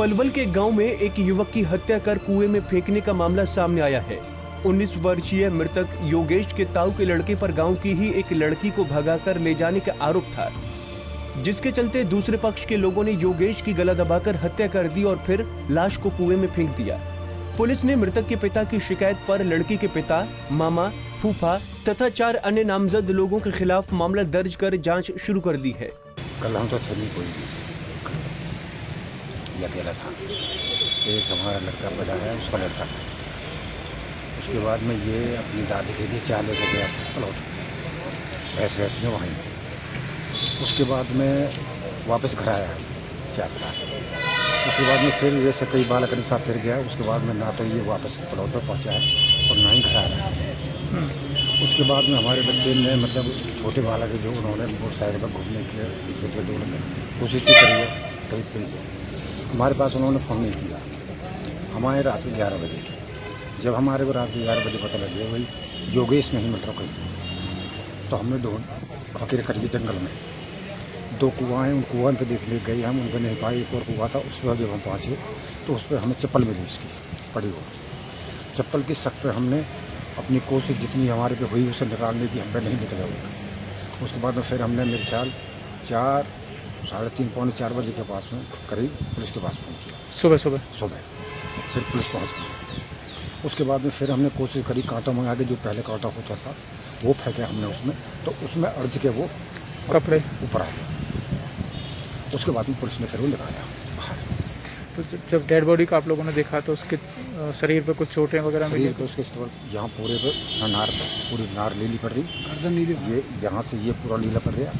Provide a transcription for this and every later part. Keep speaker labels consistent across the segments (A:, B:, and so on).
A: पलवल के गांव में एक युवक की हत्या कर कुएं में फेंकने का मामला सामने आया है। 19 वर्षीय मृतक योगेश के ताऊ के लड़के पर गांव की ही एक लड़की को भगाकर ले जाने का आरोप था, जिसके चलते दूसरे पक्ष के लोगों ने योगेश की गला दबाकर हत्या कर दी और फिर लाश को कुएं में फेंक दिया। पुलिस ने मृतक के पिता की शिकायत पर लड़की के पिता, मामा, फूफा तथा 4 अन्य नामजद लोगों के खिलाफ मामला दर्ज कर जांच शुरू कर दी है।
B: कल हम तो थे नहीं, कोई ये अकेला था। एक हमारा लड़का बजा है, उसका लड़का था। उसके बाद में ये अपनी दादी के लिए चाय लेकर गया प्लॉट, ऐसे अपने वहीं। उसके बाद में वापस घर आया चाय पिला। उसके बाद में फिर जैसे कई बालक के साथ फिर गया। उसके बाद में ना तो ये वापस प्लॉट पर पहुँचा है और ना ही घर आया। उसके बाद में हमारे बच्चे ने मतलब छोटे बालक जो उन्होंने मोटरसाइकिल पर घूमने के लिए कोशिश की करी है, कभी फिर हमारे पास उन्होंने फ़ोन नहीं किया। हमारे रात के 11 बजे, जब हमारे को रात के 11 बजे पता लग गया भाई योगेश नहीं मिल रहा कहीं, तो हमने ढूंढ फकीर करिए जंगल में 2 कुआँ हैं, उन कुआं पे देखने गए हम, उनको नहीं पाए। एक और कुआं था, उस पर जब हम पहुँचे तो उस पर हमें चप्पल मिली, उसकी पड़ी हो चप्पल की शक पे हमने अपनी कोशिश जितनी हमारे पे हुई उसे निकालने की, हम पे नहीं निकला। उसके बाद में फिर हमने मेरे ख्याल 4, 3:30, पौने 4 बजे के पास में करीब पुलिस के पास पहुँचे। सुबह फिर पुलिस पहुँच गई। उसके बाद में फिर हमने कोशिश करी, कांटा मंगा के, जो पहले कांटा होता था वो फेंके हमने उसमें, तो उसमें अर्ज के वो कपड़े ऊपर आ गए। उसके बाद में पुलिस ने फिर वो निकाला बाहर।
C: तो जब डेड बॉडी को आप लोगों ने देखा तो उसके शरीर पे कुछ चोटें वगैरह मिली?
B: उसके यहाँ पूरे पे नार पर पूरी नार नीली पड़ रही, गर्दन नीली, ये यहाँ से ये पूरा नीला पड़ रहा,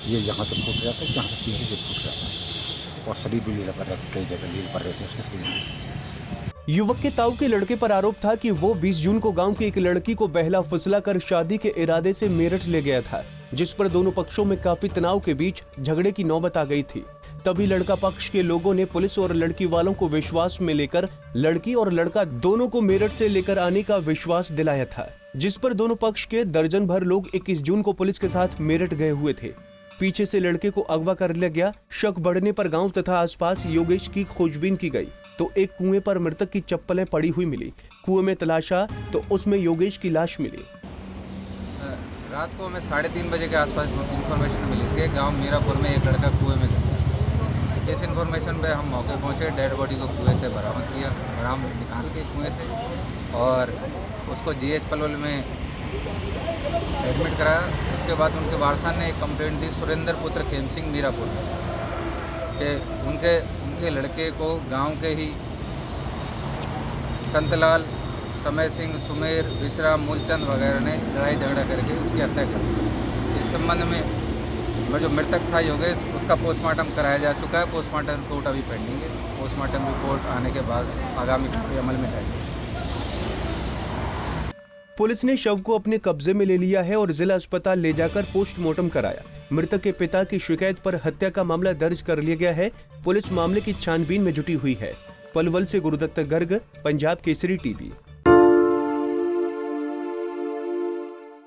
B: ये यहाँ से फूट रहा था, यहाँ से पीछे से फूट रहा था, और शरीर भी नीला पड़ रहा था, कई जगह नील पड़ रहे थे उसके शरीर।
A: युवक के ताऊ के लड़के पर आरोप था कि वो 20 जून को गांव की एक लड़की को बहला फुसला कर शादी के इरादे से मेरठ ले गया था, जिस पर दोनों पक्षों में काफी तनाव के बीच झगड़े की नौबत आ गई थी। तभी लड़का पक्ष के लोगों ने पुलिस और लड़की वालों को विश्वास में लेकर लड़की और लड़का दोनों को मेरठ से लेकर आने का विश्वास दिलाया था, जिस पर दोनों पक्ष के दर्जन भर लोग 21 जून को पुलिस के साथ मेरठ गए हुए थे। पीछे से लड़के को अगवा कर लिया गया। शक बढ़ने पर गांव तथा आसपास योगेश की खोजबीन की गई तो एक कुएं पर मृतक की चप्पलें पड़ी हुई मिली। कुएं में तलाशा तो उसमें योगेश की लाश मिली।
D: रात को हमें 3:30 बजे के आसपास इन्फॉर्मेशन मिली थी, गांव मीरापुर में एक लड़का कुएं में गिरा। इस इन्फॉर्मेशन पे हम मौके पहुंचे, डेड बॉडी को कुएं से बरामद किया, निकाल के कुएं से, और उसको GH पलवल में एडमिट कराया। उसके बाद उनके वारसा ने एक कंप्लेंट दी सुरेंद्र पुत्र खेम सिंह मीरापुर के उनके लड़के को गांव के ही संतलाल, समय सिंह, सुमेर, विश्राम, मूलचंद वगैरह ने लड़ाई झगड़ा करके उसकी हत्या कर दी। इस संबंध में जो मृतक था योगेश, उसका पोस्टमार्टम कराया जा चुका है। पोस्टमार्टम रिपोर्ट अभी पेंडिंग है। पोस्टमार्टम रिपोर्ट आने के बाद आगामी कार्रवाई अमल में जाएगी।
A: पुलिस ने शव को अपने कब्जे में ले लिया है और जिला अस्पताल ले जाकर पोस्टमार्टम कराया। मृतक के पिता की शिकायत पर हत्या का मामला दर्ज कर लिया गया है। पुलिस मामले की छानबीन में जुटी हुई है। पलवल से गुरुदत्त गर्ग, पंजाब केसरी टीवी।